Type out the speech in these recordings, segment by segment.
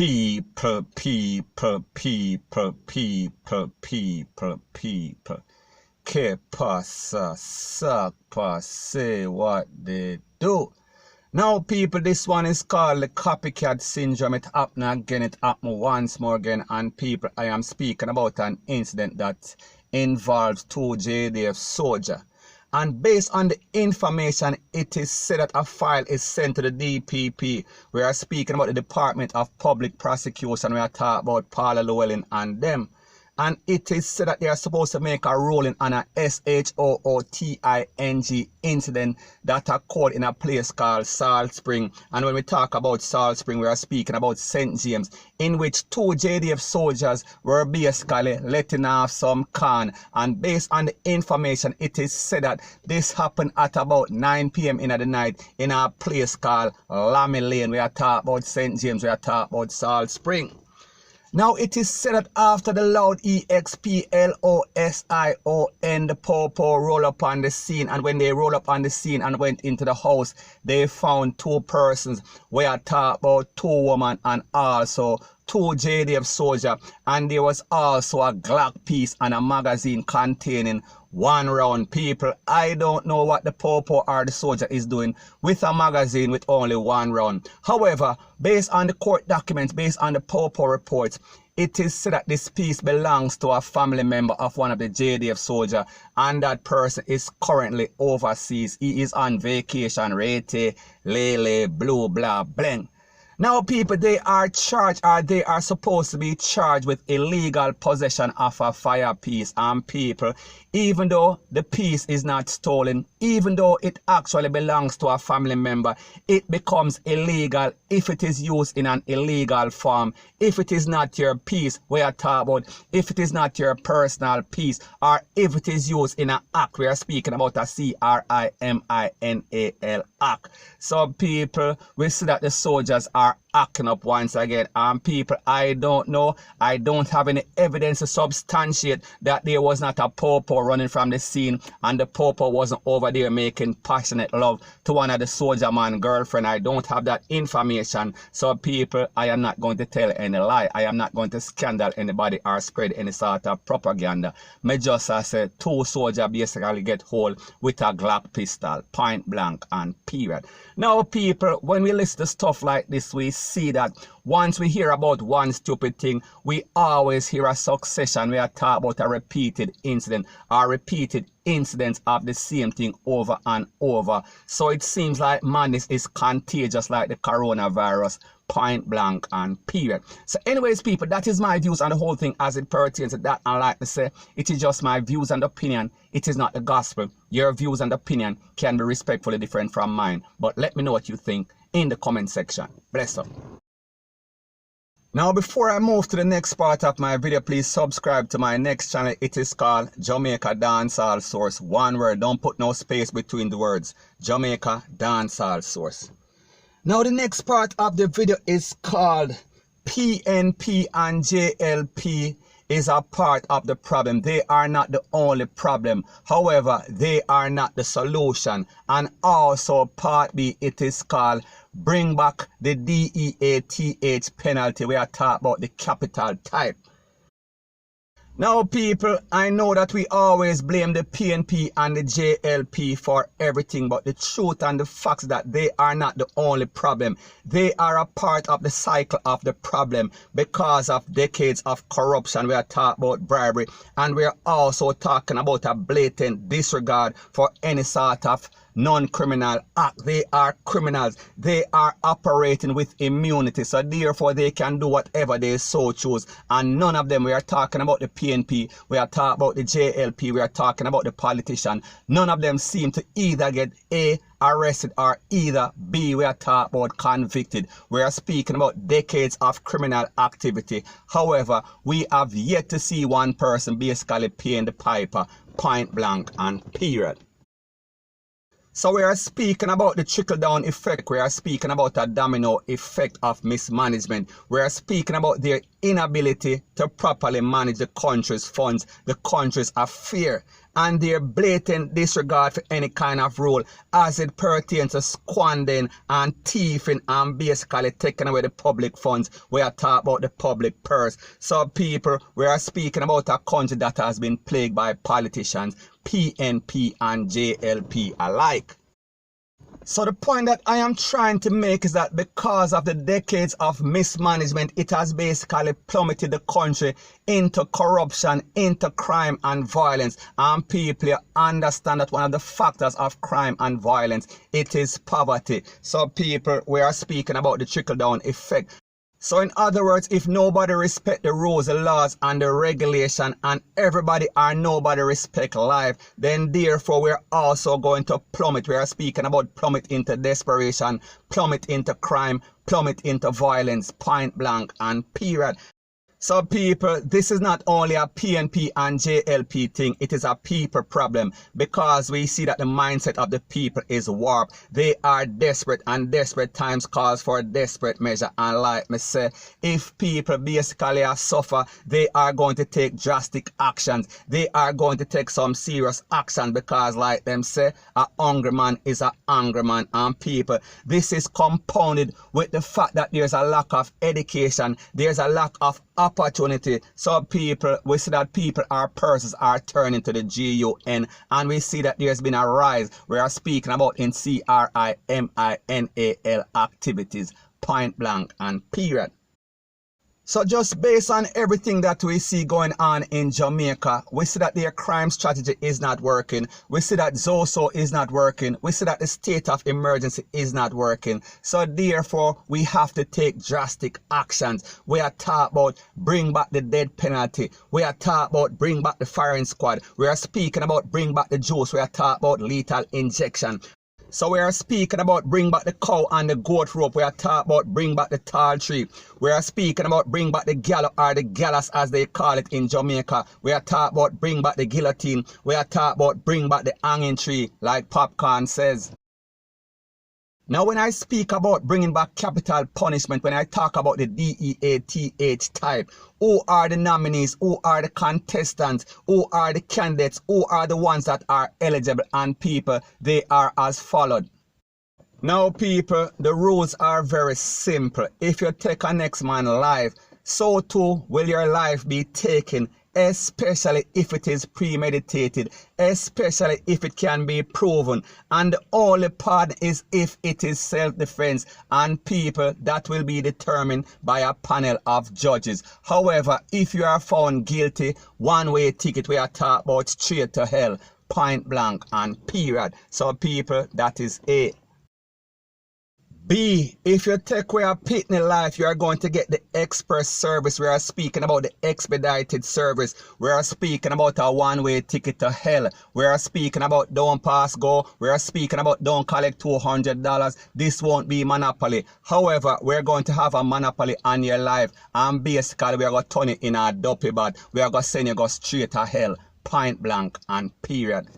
People. Que pasa, suck, say what they do. Now, people, this one is called the copycat syndrome. It happened again, it happened once more again. And people, I am speaking about an incident that involves 2 JDF soldiers. And based on the information, it is said that a file is sent to the DPP. We are speaking about the Department of Public Prosecution. We are talking about Paula Llewellyn and them. And it is said that they are supposed to make a ruling on a SHOOTING incident that occurred in a place called Salt Spring. And when we talk about Salt Spring, we are speaking about St. James, in which 2 JDF soldiers were basically letting off some can. And based on the information, it is said that this happened at about 9 p.m. in the night in a place called Lammy Lane. We are talking about St. James, we are talking about Salt Spring. Now, it is said that after the loud EXPLOSION, the Popo roll up on the scene, and when they roll up on the scene and went into the house, they found 2 persons. We are talking about 2 women and also 2 JDF soldiers, and there was also a Glock piece and a magazine containing 1 round. People, I don't know what the Popo or the soldier is doing with a magazine with only 1 round. However, based on the court documents, based on the Popo reports, it is said that this piece belongs to a family member of one of the JDF soldiers, and that person is currently overseas. He is on vacation, rete, lele, blue, blah, bling. Now, people, they are charged, or they are supposed to be charged with illegal possession of a fire piece. And people, even though the piece is not stolen, even though it actually belongs to a family member, it becomes illegal if it is used in an illegal form. If it is not your piece, we are talking about, if it is not your personal piece, or if it is used in an act, we are speaking about a CRIMINAL act. So, people, we see that the soldiers are acting up once again. And people, I don't know, I don't have any evidence to substantiate that there was not a Popo running from the scene and the Popo wasn't over there making passionate love to one of the soldier man girlfriend. I don't have that information. So, people, I am not going to tell any lie. I am not going to scandal anybody or spread any sort of propaganda. Me just say 2 soldiers basically get hold with a Glock pistol, point blank and period. Now, people, when we listen to stuff like this, we see that once we hear about one stupid thing, we always hear a succession. We are talking about a repeated incident or repeated incidents of the same thing over and over. So it seems like madness is contagious like the coronavirus, point blank and period. So anyways, people, that is my views on the whole thing as it pertains to that. And like to say, it is just my views and opinion. It is not the gospel. Your views and opinion can be respectfully different from mine. But let me know what you think in the comment section. Bless up. Now, before I move to the next part of my video, please subscribe to my next channel. It is called Jamaica Dancehall Source. 1 word, don't put no space between the words. Jamaica Dancehall Source. Now, the next part of the video is called PNP and JLP is a part of the problem. They are not the only problem. However, they are not the solution. And also part B, it is called bring back the DEATH penalty. We are talking about the capital type. Now, people, I know that we always blame the PNP and the JLP for everything, but the truth and the facts that they are not the only problem. They are a part of the cycle of the problem because of decades of corruption. We are talking about bribery, and we are also talking about a blatant disregard for any sort of non-criminal act. They are criminals. They are operating with immunity, so therefore they can do whatever they so choose. And none of them, we are talking about the PNP, we are talking about the JLP, we are talking about the politician. None of them seem to either get A, arrested, or either B, we are talking about convicted. We are speaking about decades of criminal activity. However, we have yet to see one person basically paying the piper, point blank and period. So we are speaking about the trickle-down effect. We are speaking about a domino effect of mismanagement. We are speaking about their inability to properly manage the country's funds, the country's affairs. and their blatant disregard for any kind of rule as it pertains to squandering and thieving and basically taking away the public funds. We are talking about the public purse. So people, we are speaking about a country that has been plagued by politicians, PNP and JLP alike. So the point that I am trying to make is that because of the decades of mismanagement, it has basically plummeted the country into corruption, into crime and violence. And people understand that one of the factors of crime and violence, it is poverty. So people, we are speaking about the trickle-down effect. So in other words, if nobody respect the rules, the laws and the regulation, and everybody or nobody respect life, then therefore we're also going to plummet. We are speaking about plummet into desperation, plummet into crime, plummet into violence, point blank and period. So people, this is not only a PNP and JLP thing, it is a people problem, because we see that the mindset of the people is warped. They are desperate, and desperate times calls for a desperate measure. And like me say, if people basically suffer, they are going to take drastic actions. They are going to take some serious action, because like them say, a hungry man is a angry man. And people, this is compounded with the fact that there's a lack of education, there's a lack of opportunity. So people, we see that people, our purses are turning to the GUN, and we see that there's been a rise. We are speaking about in CRIMINAL activities, point blank and period. So just based on everything that we see going on in Jamaica, we see that their crime strategy is not working. We see that ZOSO is not working. We see that the state of emergency is not working. So therefore, we have to take drastic actions. We are talking about bring back the death penalty. We are talking about bring back the firing squad. We are speaking about bring back the juice. We are talking about lethal injection. So we are speaking about bring back the cow and the goat rope. We are talking about bring back the tall tree. We are speaking about bring back the gallows, or the gallows as they call it in Jamaica. We are talking about bring back the guillotine. We are talking about bring back the hanging tree, like Popcorn says. Now when I speak about bringing back capital punishment, when I talk about the DEATH type, who are the nominees, who are the contestants, who are the candidates, who are the ones that are eligible, and people, they are as followed. Now people, the rules are very simple. If you take a next man's life, so too will your life be taken, especially if it is premeditated, especially if it can be proven, and the only part is if it is self-defense, and people, that will be determined by a panel of judges. However, if you are found guilty, one-way ticket, we are talking about straight to hell, point blank and period. So people, that is A. B, if you take away a pitney life, you are going to get the express service. We are speaking about the expedited service. We are speaking about a one-way ticket to hell. We are speaking about don't pass go. We are speaking about don't collect $200. This won't be monopoly. However, we're going to have a monopoly on your life, and basically we are going to turn it in a dopey bad. We are going to send you go straight to hell, point blank and period.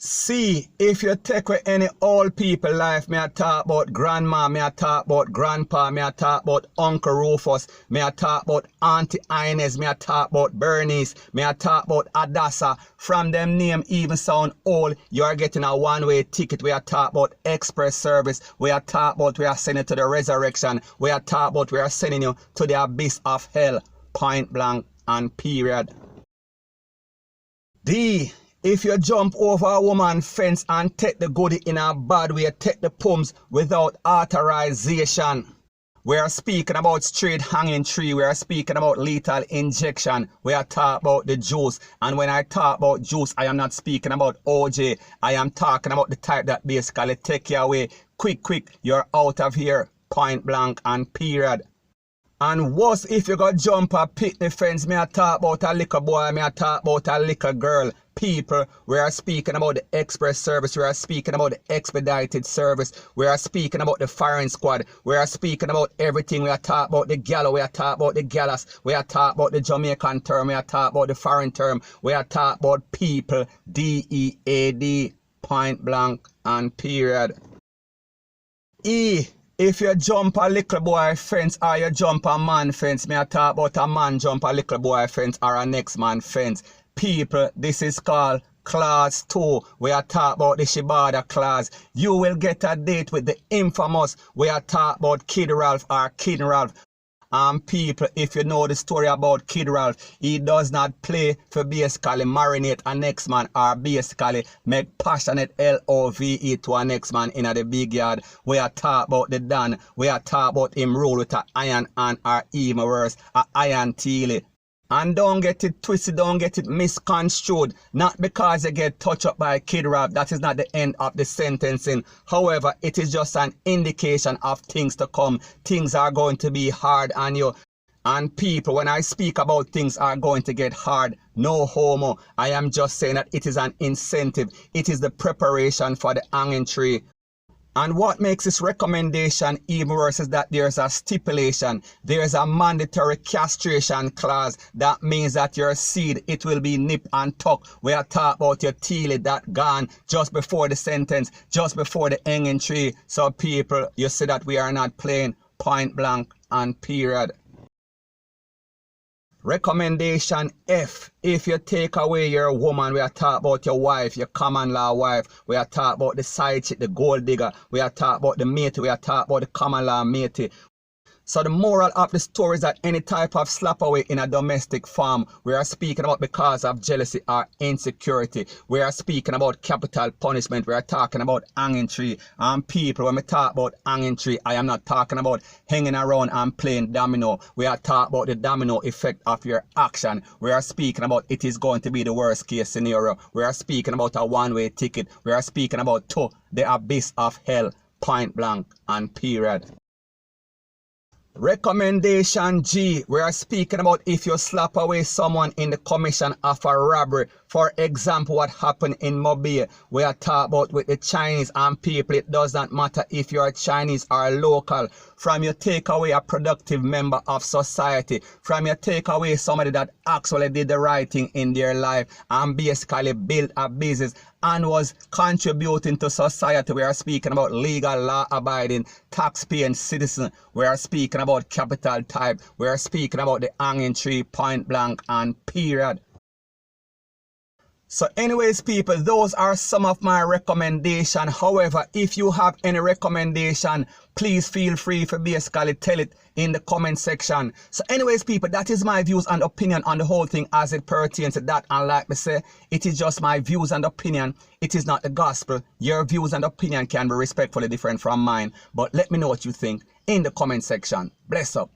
C, if you take away any old people life, may I talk about grandma, may I talk about grandpa, may I talk about Uncle Rufus, may I talk about Auntie Inez, may I talk about Bernice, may I talk about Adassa. From them name even sound old, you are getting a one-way ticket. We are talking about express service. We are talking about we are sending you to the resurrection. We are talking about we are sending you to the abyss of hell, point blank and period. D, if you jump over a woman's fence and take the goodie in a bad way, take the pumps without authorization. We are speaking about straight hanging tree. We are speaking about lethal injection. We are talking about the juice. And when I talk about juice, I am not speaking about OJ. I am talking about the type that basically take you away. Quick, you're out of here. Point blank and period. And worse, if you go jump a pitney fence, may I talk about a little boy, may I talk about a little girl. People, we are speaking about the express service, we are speaking about the expedited service, we are speaking about the firing squad, we are speaking about everything. We are talking about the gallows, we are talking about the gallows, we are talking about the Jamaican term, we are talking about the foreign term, we are talking about people, DEAD, point blank and period. E, if you jump a little boy fence or you jump a man fence, may I talk about a man jump a little boy fence or a next man fence. people, this is called Clause 2. We are talking about the Shibada clause. You will get a date with the infamous. We are talking about Kid Ralph or Kid Ralph. People, if you know the story about Kid Ralph, he does not play for basically marinate a next man or basically make passionate love to a next man in the big yard. We are talking about the Dan. We are talking about him rule with a iron and or even worse, a iron teely. And don't get it twisted, don't get it misconstrued. Not because you get touched up by Kid Ralph, that is not the end of the sentencing. However, it is just an indication of things to come. Things are going to be hard on you. And people, when I speak about things are going to get hard, no homo. I am just saying that it is an incentive. It is the preparation for the hanging tree. And what makes this recommendation even worse is that there's a stipulation. There's a mandatory castration clause. That means that your seed, it will be nipped and tucked. We are talking about your teely that gone just before the sentence, just before the hanging tree. So people, you see that we are not playing point blank and period. Recommendation F. If you take away your woman, we are talking about your wife, your common law wife. We are talking about the side chick, the gold digger. We are talking about the mate. We are talking about the common law mate. So the moral of the story is that any type of slap away in a domestic farm, we are speaking about because of jealousy or insecurity. We are speaking about capital punishment. We are talking about hanging tree. And people, when we talk about hanging tree, I am not talking about hanging around and playing domino. We are talking about the domino effect of your action. We are speaking about it is going to be the worst case scenario. We are speaking about a one-way ticket. We are speaking about to the abyss of hell, point blank and period. Recommendation G. We are speaking about if you slap away someone in the commission of a robbery. For example, what happened in Mobile. We are talking about with the Chinese and people. It does not matter if you are Chinese or local. From you take away a productive member of society. From you take away somebody that actually did the right thing in their life and basically built a business and was contributing to society. We are speaking about legal, law-abiding, tax-paying citizen. We are speaking about capital type. We are speaking about the hanging tree, point blank and period. So anyways, people, those are some of my recommendations. However, if you have any recommendation, please feel free to basically tell it in the comment section. So anyways, people, that is my views and opinion on the whole thing as it pertains to that. And like me say, it is just my views and opinion. It is not the gospel. Your views and opinion can be respectfully different from mine. But let me know what you think in the comment section. Bless up.